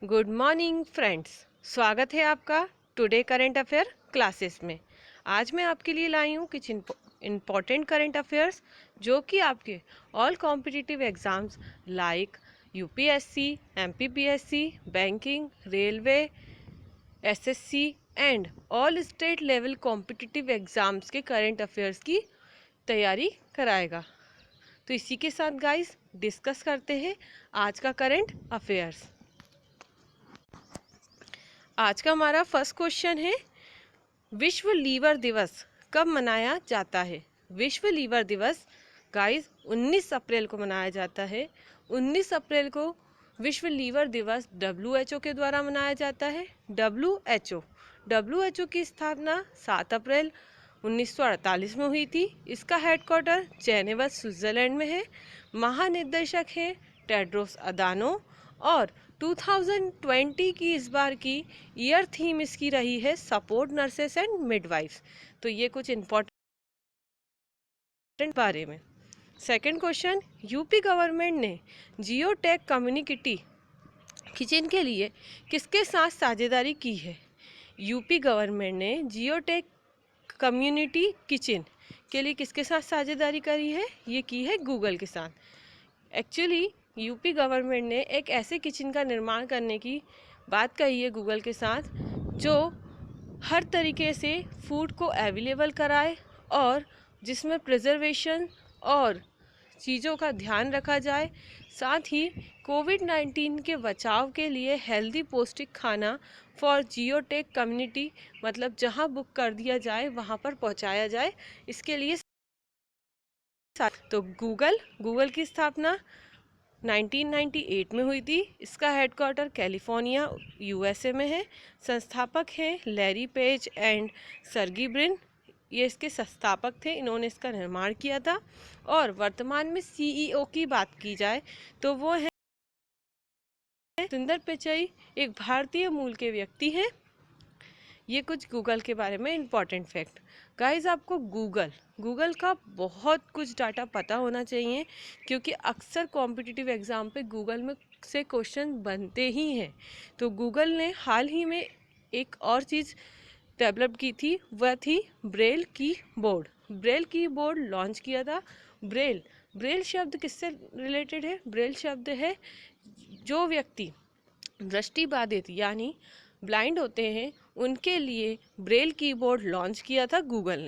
Good morning friends, स्वागत है आपका टुडे करंट अफेयर क्लासेस में। आज मैं आपके लिए लाई हूँ कुछ इम्पॉर्टेंट करंट अफेयर्स जो कि आपके all competitive exams like UPSC, MPPSC, banking, railway, SSC and all state level competitive exams के करंट अफेयर्स की तैयारी कराएगा। तो इसी के साथ गाइस डिस्कस करते हैं आज का करंट अफेयर्स। आज का हमारा फर्स्ट क्वेश्चन है, विश्व लीवर दिवस कब मनाया जाता है? विश्व लीवर दिवस गाइस 19 अप्रैल को मनाया जाता है। 19 अप्रैल को विश्व लीवर दिवस WHO के द्वारा मनाया जाता है। WHO की स्थापना 7 अप्रैल 1948 में हुई थी। इसका हेडक्वार्टर जेनेवा स्विट्जरलैंड में है। महानिदेशक है टेड्रोस अदानो और 2020 की इस बार की ईयर थीम इसकी रही है सपोर्ट नर्सेस एंड मिडवाइफ्स। तो ये कुछ इम्पोर्टेंट बारे में। सेकंड क्वेश्चन, यूपी गवर्नमेंट ने जियोटेक कम्युनिटी किचन के लिए किसके साथ साझेदारी की है? यूपी गवर्नमेंट ने जियोटेक कम्युनिटी किचन के लिए किसके साथ साझेदारी करी है? ये की है गूगल के साथ। एक्चुअली यूपी गवर्नमेंट ने एक ऐसे किचन का निर्माण करने की बात कही है गूगल के साथ जो हर तरीके से फूड को अवेलेबल कराए और जिसमें प्रिजर्वेशन और चीज़ों का ध्यान रखा जाए, साथ ही कोविड-19 के बचाव के लिए हेल्दी पौष्टिक खाना फॉर जियोटेक कम्युनिटी, मतलब जहां बुक कर दिया जाए वहां पर पहुंचाया जाए, इसके लिए। तो गूगल की स्थापना 1998 में हुई थी। इसका हेडक्वार्टर कैलिफोर्निया USA में है। संस्थापक हैं लैरी पेज एंड सर्गी ब्रिन, ये इसके संस्थापक थे, इन्होंने इसका निर्माण किया था। और वर्तमान में CEO की बात की जाए तो वो है सुंदर पिचई, एक भारतीय मूल के व्यक्ति हैं। ये कुछ गूगल के बारे में इम्पॉर्टेंट फैक्ट। गाइज, आपको गूगल का बहुत कुछ डाटा पता होना चाहिए क्योंकि अक्सर कॉम्पिटिटिव एग्ज़ाम पे गूगल में से क्वेश्चन बनते ही हैं। तो गूगल ने हाल ही में एक और चीज़ डेवलप की थी, वह थी ब्रेल की बोर्ड लॉन्च किया था। ब्रेल शब्द किससे रिलेटेड है? ब्रेल शब्द है जो व्यक्ति दृष्टिबाधित यानी ब्लाइंड होते हैं उनके लिए ब्रेल कीबोर्ड लॉन्च किया था गूगल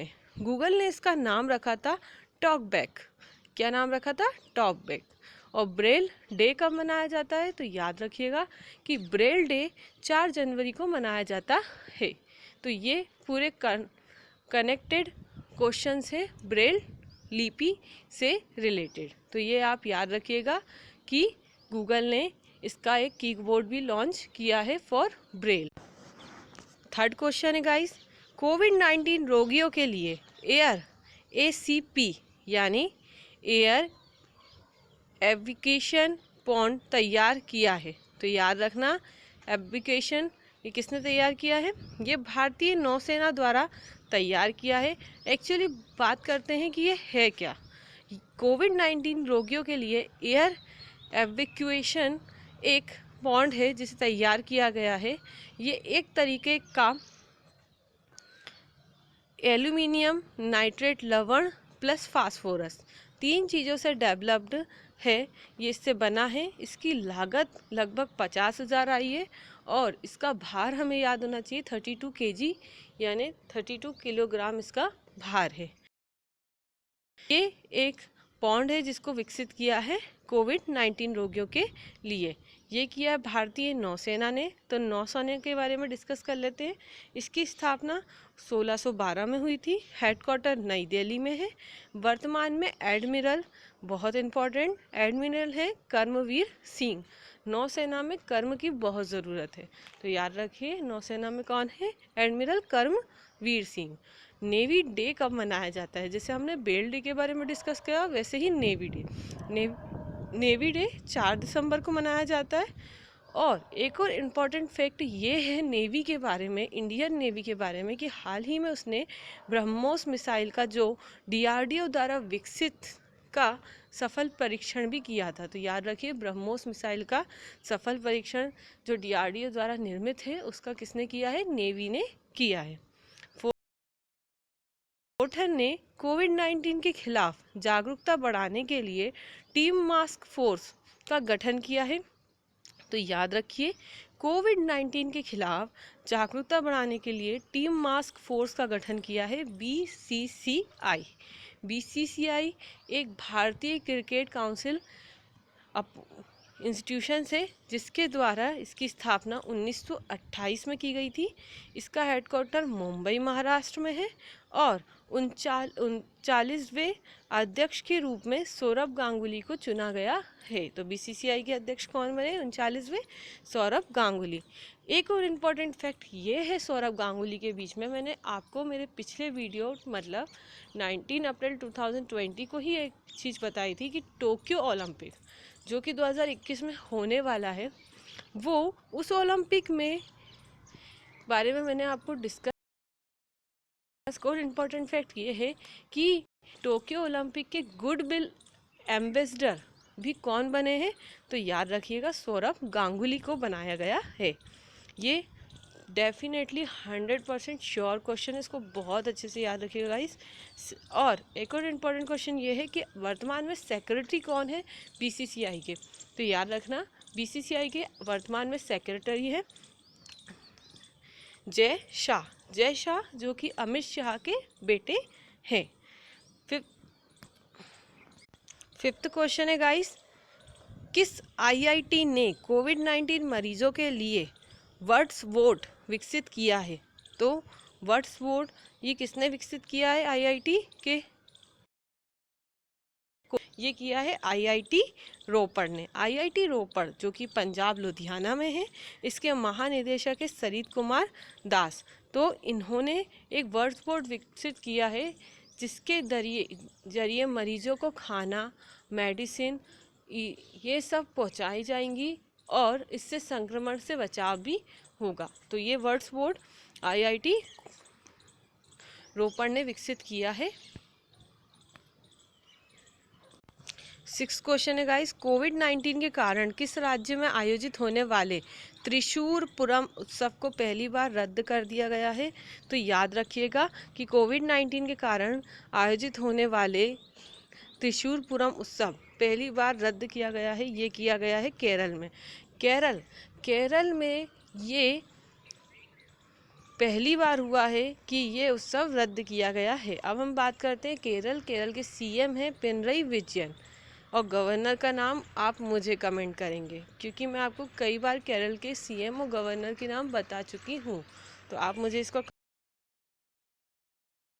ने इसका नाम रखा था टॉकबैक। क्या नाम रखा था? टॉकबैक। और ब्रेल डे कब मनाया जाता है? तो याद रखिएगा कि ब्रेल डे 4 जनवरी को मनाया जाता है। तो ये पूरे कनेक्टेड क्वेश्चंस है ब्रेल लिपि से रिलेटेड। तो ये आप याद रखिएगा कि गूगल ने इसका एक कीबोर्ड भी लॉन्च किया है फॉर ब्रेल। थर्ड क्वेश्चन है गाइस, कोविड-19 रोगियों के लिए एयर ACP यानी एयर एविकेशन पॉन्ड तैयार किया है। तो याद रखना, एविकेशन ये किसने तैयार किया है? ये भारतीय नौसेना द्वारा तैयार किया है। एक्चुअली बात करते हैं कि ये है क्या। कोविड-19 रोगियों के लिए एयर एविक्यूएशन एक पॉन्ड है जिसे तैयार किया गया है। ये एक तरीके का एल्यूमिनियम नाइट्रेट लवण प्लस फास्फोरस 3 चीज़ों से डेवलप्ड है। ये इससे बना है। इसकी लागत लगभग 50,000 आई है और इसका भार हमें याद होना चाहिए 32 kg यानी 32 किलोग्राम इसका भार है। ये एक पॉन्ड है जिसको विकसित किया है कोविड-19 रोगियों के लिए। ये किया है भारतीय नौसेना ने। तो नौसेना के बारे में डिस्कस कर लेते हैं। इसकी स्थापना 1612 में हुई थी। हेडक्वार्टर नई दिल्ली में है। वर्तमान में एडमिरल, बहुत इम्पोर्टेंट, एडमिरल है कर्मवीर सिंह। नौसेना में कर्म की बहुत ज़रूरत है, तो याद रखिए नौसेना में कौन है? एडमिरल कर्मवीर सिंह। नेवी डे कब मनाया जाता है? जैसे हमने बेल डे के बारे में डिस्कस किया वैसे ही नेवी डे 4 दिसंबर को मनाया जाता है। और एक और इम्पॉर्टेंट फैक्ट ये है नेवी के बारे में, इंडियन नेवी के बारे में, कि हाल ही में उसने ब्रह्मोस मिसाइल का जो DRDO द्वारा विकसित का सफल परीक्षण भी किया था। तो याद रखिए, ब्रह्मोस मिसाइल का सफल परीक्षण जो DRDO द्वारा निर्मित है उसका किसने किया है? नेवी ने किया है। फोर्टन ने कोविड-19 के खिलाफ जागरूकता बढ़ाने के लिए टीम मास्क फोर्स का गठन किया है। तो याद रखिए, कोविड-19 के खिलाफ जागरूकता बढ़ाने के लिए टीम मास्क फोर्स का गठन किया है BCCI। BCCI एक भारतीय क्रिकेट काउंसिल इंस्टीट्यूशन है जिसके द्वारा इसकी स्थापना 1928 में की गई थी। इसका हेडक्वार्टर मुंबई महाराष्ट्र में है और 39वें अध्यक्ष के रूप में सौरभ गांगुली को चुना गया है। तो BCCI के अध्यक्ष कौन बने? 39वें सौरभ गांगुली। एक और इम्पॉर्टेंट फैक्ट ये है सौरभ गांगुली के बीच में, मैंने आपको मेरे पिछले वीडियो मतलब 19 अप्रैल 2020 को ही एक चीज़ बताई थी कि टोक्यो ओलंपिक जो कि 2021 में होने वाला है, वो उस ओलंपिक में बारे में मैंने आपको डिस्कस। और इम्पॉर्टेंट फैक्ट ये है कि टोक्यो ओलंपिक के गुडविल एम्बेसडर भी कौन बने हैं? तो याद रखिएगा, सौरभ गांगुली को बनाया गया है। ये डेफिनेटली 100% श्योर क्वेश्चन है, इसको बहुत अच्छे से याद रखिएगा गाइस। और एक और इम्पॉर्टेंट क्वेश्चन ये है कि वर्तमान में सेक्रेटरी कौन है BCCI के? तो याद रखना, BCCI के वर्तमान में सेक्रेटरी है जय शाह। जय शाह जो कि अमित शाह के बेटे हैं। फिफ्थ क्वेश्चन है गाइस, किस IIT ने कोविड-19 मरीजों के लिए वर्ड्सवोर्ड विकसित किया है? तो वर्ड्सवोर्ड ये किसने विकसित किया है? IIT के ये किया है IIT रोपड़ ने। IIT रोपड़ जो कि पंजाब लुधियाना में है, इसके महानिदेशक है सरित कुमार दास। तो इन्होंने एक वर्ड्सवोर्ड विकसित किया है जिसके जरिए मरीजों को खाना, मेडिसिन ये सब पहुंचाई जाएंगी और इससे संक्रमण से बचाव भी होगा। तो ये वर्ड्सवोर्ड IIT रोपड़ ने विकसित किया है। 6 क्वेश्चन है गाइस, कोविड-19 के कारण किस राज्य में आयोजित होने वाले त्रिशूरपुरम उत्सव को पहली बार रद्द कर दिया गया है? तो याद रखिएगा कि कोविड-19 के कारण आयोजित होने वाले त्रिशूरपुरम उत्सव पहली बार रद्द किया गया है। ये किया गया है केरल में। केरल में ये पहली बार हुआ है कि ये उत्सव रद्द किया गया है। अब हम बात करते हैं केरल के CM हैं पिनरई विजयन और गवर्नर का नाम आप मुझे कमेंट करेंगे क्योंकि मैं आपको कई बार केरल के CM और गवर्नर के नाम बता चुकी हूँ, तो आप मुझे इसको।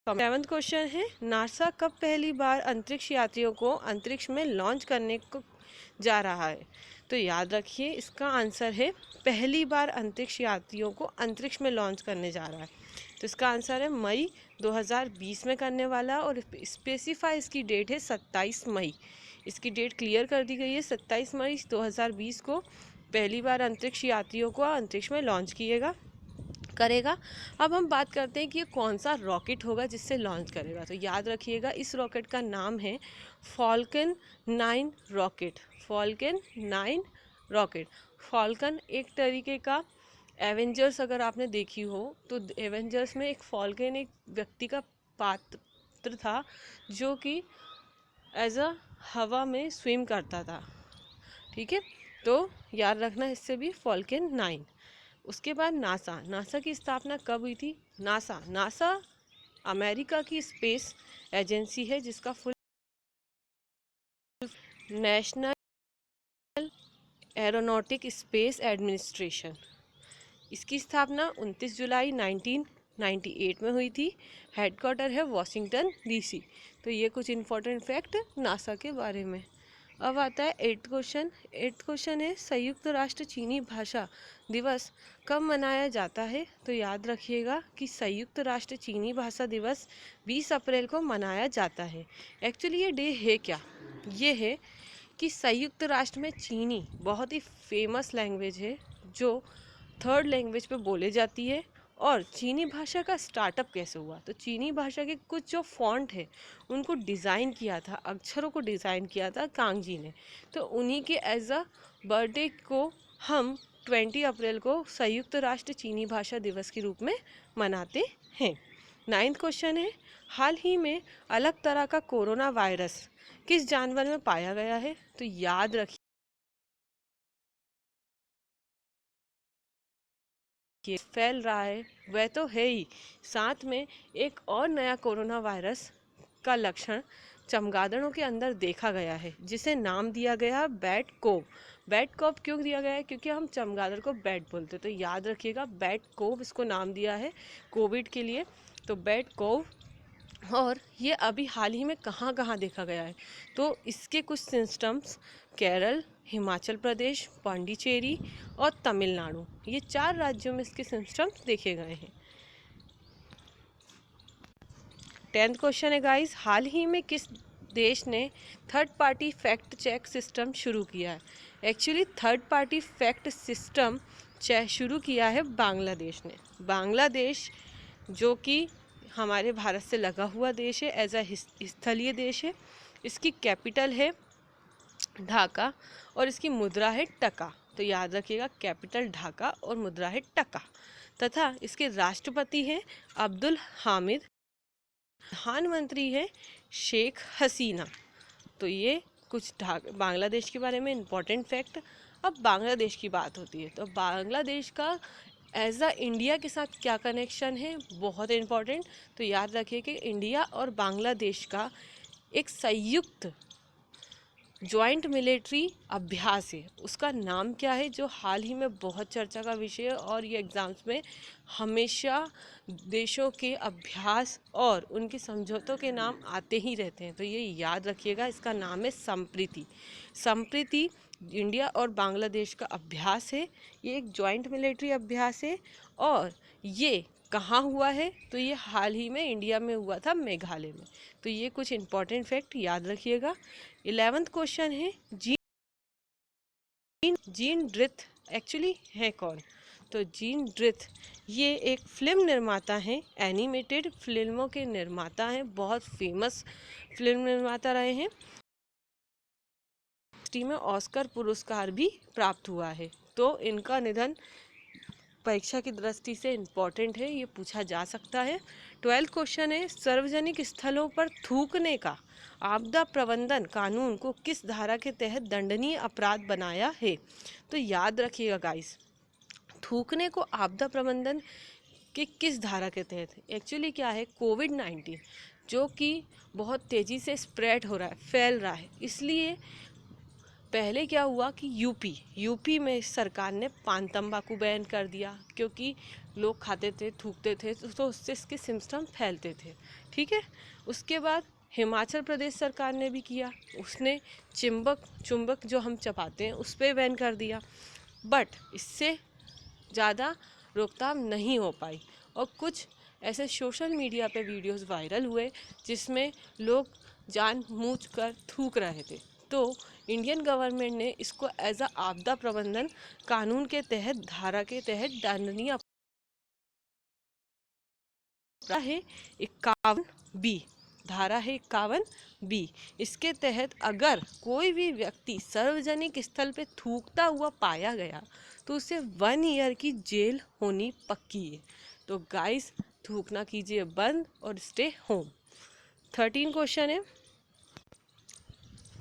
7th क्वेश्चन है, नासा कब पहली बार अंतरिक्ष यात्रियों को अंतरिक्ष में लॉन्च करने को जा रहा है? तो याद रखिए, इसका आंसर है पहली बार अंतरिक्ष यात्रियों को अंतरिक्ष में लॉन्च करने जा रहा है। तो इसका आंसर है मई 2020 में करने वाला और स्पेसिफाई इसकी डेट है 27 मई। इसकी डेट क्लियर कर दी गई है, 27 मई 2020 को पहली बार अंतरिक्ष यात्रियों को अंतरिक्ष में लॉन्च करेगा। अब हम बात करते हैं कि ये कौन सा रॉकेट होगा जिससे लॉन्च करेगा। तो याद रखिएगा, इस रॉकेट का नाम है Falcon 9 rocket. Falcon 9 rocket. Falcon एक तरीके का एवेंजर्स अगर आपने देखी हो तो एवेंजर्स में एक फॉल्कन एक व्यक्ति का पात्र था जो कि एज अ हवा में स्विम करता था। ठीक है, तो याद रखना इससे भी फॉल्कन 9। उसके बाद नासा की स्थापना कब हुई थी? नासा अमेरिका की स्पेस एजेंसी है जिसका full national aeronautic space administration. इसकी स्थापना 29 जुलाई 1998 में हुई थी। हेडक्वार्टर है वॉशिंगटन DC। तो ये कुछ इम्पोर्टेंट फैक्ट नासा के बारे में। अब आता है 8th क्वेश्चन। 8th क्वेश्चन है, संयुक्त राष्ट्र चीनी भाषा दिवस कब मनाया जाता है? तो याद रखिएगा कि संयुक्त राष्ट्र चीनी भाषा दिवस 20 अप्रैल को मनाया जाता है। एक्चुअली ये डे है क्या? ये है कि संयुक्त राष्ट्र में चीनी बहुत ही फेमस लैंग्वेज है जो 3rd लैंग्वेज पे बोले जाती है और चीनी भाषा का स्टार्टअप कैसे हुआ? तो चीनी भाषा के कुछ जो फॉन्ट है उनको डिज़ाइन किया था, अक्षरों को डिज़ाइन किया था कांगजी ने। तो उन्हीं के एज अ बर्थडे को हम 20 अप्रैल को संयुक्त राष्ट्र चीनी भाषा दिवस के रूप में मनाते हैं। 9th क्वेश्चन है, हाल ही में अलग तरह का कोरोना वायरस किस जानवर में पाया गया है? तो याद रखिए फैल रहा है वह तो है ही, साथ में एक और नया कोरोना वायरस का लक्षण चमगादड़ों के अंदर देखा गया है, जिसे नाम दिया गया बैट कोव। बैट कोव क्यों दिया गया है? क्योंकि हम चमगादड़ को बैट बोलते, तो याद रखिएगा बैट कोव इसको नाम दिया है कोविड के लिए, तो बैट कोव। और ये अभी हाल ही में कहाँ कहाँ देखा गया है? तो इसके कुछ सिम्टम्स केरल, हिमाचल प्रदेश, पांडिचेरी और तमिलनाडु, ये 4 राज्यों में इसके सिम्टम्स देखे गए हैं। 10th क्वेश्चन है गाइस, हाल ही में किस देश ने third party fact check system शुरू किया है? Actually third party fact system शुरू किया है बांग्लादेश ने। बांग्लादेश जो कि हमारे भारत से लगा हुआ देश है, एज अ स्थलीय देश है। इसकी कैपिटल है ढाका और इसकी मुद्रा है टका। तो याद रखिएगा कैपिटल ढाका और मुद्रा है टका। तथा इसके राष्ट्रपति हैं अब्दुल हामिद, प्रधानमंत्री है शेख हसीना। तो ये कुछ बांग्लादेश के बारे में इम्पोर्टेंट फैक्ट। अब बांग्लादेश की बात होती है तो बांग्लादेश का एज अ इंडिया के साथ क्या कनेक्शन है, बहुत इम्पोर्टेंट। तो याद रखिए कि इंडिया और बांग्लादेश का एक संयुक्त जॉइंट मिलिट्री अभ्यास है, उसका नाम क्या है, जो हाल ही में बहुत चर्चा का विषय है और ये एग्ज़ाम्स में हमेशा देशों के अभ्यास और उनके समझौतों के नाम आते ही रहते हैं। तो ये याद रखिएगा, इसका नाम है संप्रीति। संप्रीति इंडिया और बांग्लादेश का अभ्यास है, ये एक जॉइंट मिलिट्री अभ्यास है। और ये कहाँ हुआ है? तो ये हाल ही में इंडिया में हुआ था, मेघालय में। तो ये कुछ इंपॉर्टेंट फैक्ट याद रखिएगा। 11th क्वेश्चन है, जीन ड्रिथ एक्चुअली है कौन? तो जीन ड्रिथ ये एक फिल्म निर्माता हैं, एनिमेटेड फिल्मों के निर्माता हैं, बहुत फेमस फिल्म निर्माता रहे हैं। में ऑस्कर पुरस्कार भी प्राप्त हुआ है। तो इनका निधन परीक्षा की दृष्टि से इम्पॉर्टेंट है, ये पूछा जा सकता है। 12th क्वेश्चन है, सार्वजनिक स्थलों पर थूकने का आपदा प्रबंधन कानून को किस धारा के तहत दंडनीय अपराध बनाया है? तो याद रखिएगा गाइस, थूकने को आपदा प्रबंधन के किस धारा के तहत? एक्चुअली क्या है, कोविड-19 जो कि बहुत तेज़ी से स्प्रेड हो रहा है, फैल रहा है, इसलिए पहले क्या हुआ कि यूपी में सरकार ने पान तंबाकू बैन कर दिया, क्योंकि लोग खाते थे, थूकते थे, तो उससे इसके सिम्टम फैलते थे। ठीक है, उसके बाद हिमाचल प्रदेश सरकार ने भी किया, उसने चुंबक जो हम चबाते हैं उस पर बैन कर दिया। बट इससे ज़्यादा रोकथाम नहीं हो पाई और कुछ ऐसे सोशल मीडिया पे वीडियोस वायरल हुए जिसमें लोग जानबूझकर थूक रहे थे। तो इंडियन गवर्नमेंट ने इसको एज अ आपदा प्रबंधन कानून के तहत धारा के तहत दंडनीय है 51B, धारा है 51B। इसके तहत अगर कोई भी व्यक्ति सार्वजनिक स्थल पे थूकता हुआ पाया गया तो उसे 1 ईयर की जेल होनी पक्की है। तो गाइस, थूकना कीजिए बंद और स्टे होम। 13 क्वेश्चन है,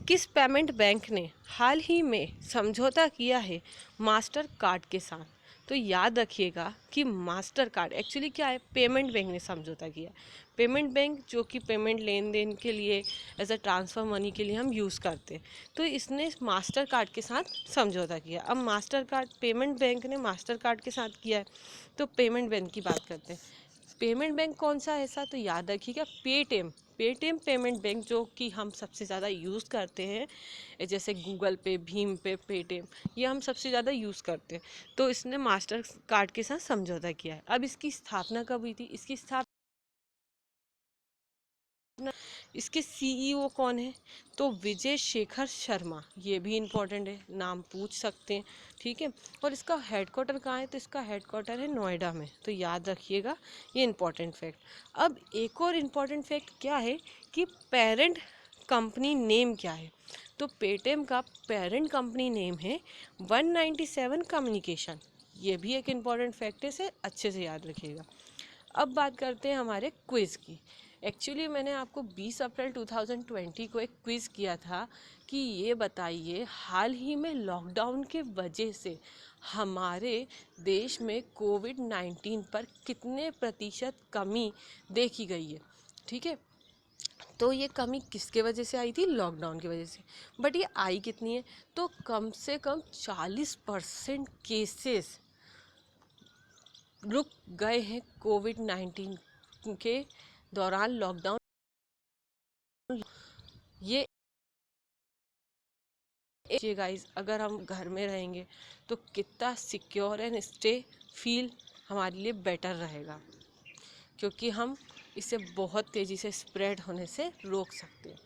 किस पेमेंट बैंक ने हाल ही में समझौता किया है मास्टर कार्ड के साथ? तो याद रखिएगा कि मास्टर कार्ड एक्चुअली क्या है, पेमेंट बैंक ने समझौता किया। पेमेंट बैंक जो कि पेमेंट लेन देन के लिए एज अ ट्रांसफ़र मनी के लिए हम यूज़ करते हैं, तो इसने मास्टर कार्ड के साथ समझौता किया। अब मास्टर कार्ड पेमेंट बैंक ने मास्टर कार्ड के साथ किया है, तो पेमेंट बैंक की बात करते हैं। पेमेंट बैंक कौन सा ऐसा? तो याद रखिएगा पेटीएम पेमेंट बैंक, जो कि हम सबसे ज़्यादा यूज़ करते हैं, जैसे गूगल पे, भीम पे, पेटीएम, ये हम सबसे ज़्यादा यूज़ करते हैं। तो इसने मास्टर कार्ड के साथ समझौता किया है। अब इसकी स्थापना कब हुई थी? इसकी स्थापना इसके सीईओ कौन है? तो विजय शेखर शर्मा, ये भी इम्पोर्टेंट है, नाम पूछ सकते हैं, ठीक है। और इसका हेडक्वार्टर कहाँ है? तो इसका हेडक्वार्टर है नोएडा में, तो याद रखिएगा ये इम्पोर्टेंट फैक्ट। अब एक और इम्पोर्टेंट फैक्ट क्या है कि पेरेंट कंपनी नेम क्या है? तो पेटीएम का पेरेंट कंपनी नेम है 197 कम्युनिकेशन, ये भी एक इम्पॉर्टेंट फैक्ट है, इसे अच्छे से याद रखिएगा। अब बात करते हैं हमारे क्विज़ की। एक्चुअली मैंने आपको 20 अप्रैल 2020 को एक क्विज़ किया था कि ये बताइए हाल ही में लॉकडाउन के वजह से हमारे देश में कोविड-19 पर कितने प्रतिशत कमी देखी गई है, ठीक है। तो ये कमी किसके वजह से आई थी? लॉकडाउन की वजह से। बट ये आई कितनी है? तो कम से कम 40% केसेस रुक गए हैं कोविड-19 के दौरान, लॉकडाउन। ये गाइस, अगर हम घर में रहेंगे तो कितना सिक्योर एंड स्टे फील हमारे लिए बेटर रहेगा, क्योंकि हम इसे बहुत तेज़ी से स्प्रेड होने से रोक सकते हैं।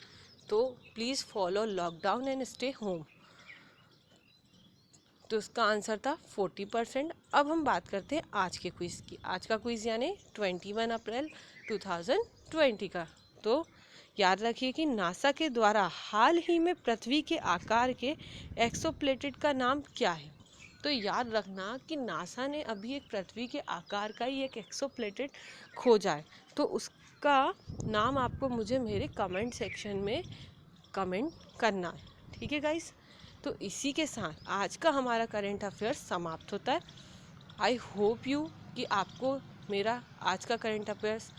तो please follow lockdown and stay home. तो इसका आंसर था 40%। अब हम बात करते हैं आज के क्विज़ की। आज का क्विज़ यानी 21 अप्रैल 2020 का। तो याद रखिए कि नासा के द्वारा हाल ही में पृथ्वी के आकार के एक्सोप्लैनेट का नाम क्या है? तो याद रखना कि नासा ने अभी एक पृथ्वी के आकार का ही एक एक्सोप्लैनेट खोजा है, तो उसका नाम आपको मुझे मेरे कमेंट सेक्शन में कमेंट करना है, ठीक है गाइस। तो इसी के साथ आज का हमारा करंट अफेयर्स समाप्त होता है। आई होप यू कि आपको मेरा आज का करंट अफेयर्स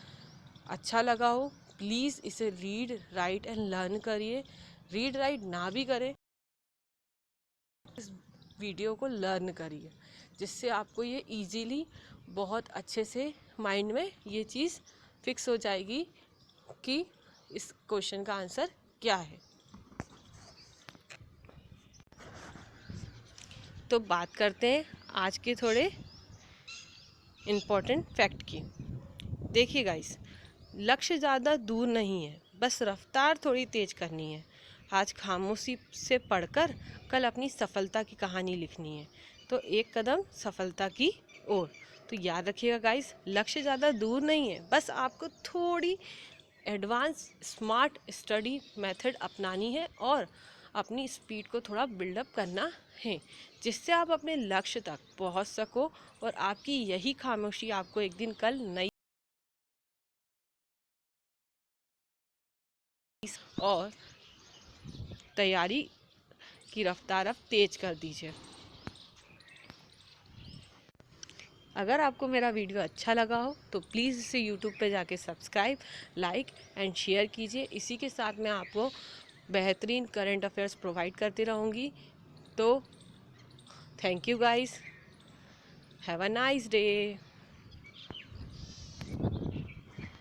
अच्छा लगा हो। प्लीज़ इसे रीड राइट एंड लर्न करिए। रीड राइट ना भी करें, इस वीडियो को लर्न करिए, जिससे आपको ये इजीली बहुत अच्छे से माइंड में ये चीज़ फिक्स हो जाएगी कि इस क्वेश्चन का आंसर क्या है। तो बात करते हैं आज के थोड़े इम्पोर्टेंट फैक्ट की। देखिए गाइस, लक्ष्य ज़्यादा दूर नहीं है, बस रफ्तार थोड़ी तेज़ करनी है। आज खामोशी से पढ़कर कल अपनी सफलता की कहानी लिखनी है। तो एक कदम सफलता की ओर। तो याद रखिएगा गाइस, लक्ष्य ज़्यादा दूर नहीं है, बस आपको थोड़ी एडवांस स्मार्ट स्टडी मेथड अपनानी है और अपनी स्पीड को थोड़ा बिल्डअप करना है, जिससे आप अपने लक्ष्य तक पहुंच सको और आपकी यही खामोशी आपको एक दिन कल नई और तैयारी की रफ्तार अब तेज कर दीजिए। अगर आपको मेरा वीडियो अच्छा लगा हो तो प्लीज़ इसे यूट्यूब पे जाके सब्सक्राइब, लाइक एंड शेयर कीजिए। इसी के साथ मैं आपको बेहतरीन करंट अफेयर्स प्रोवाइड करती रहूँगी। तो thank you guys, have a nice day.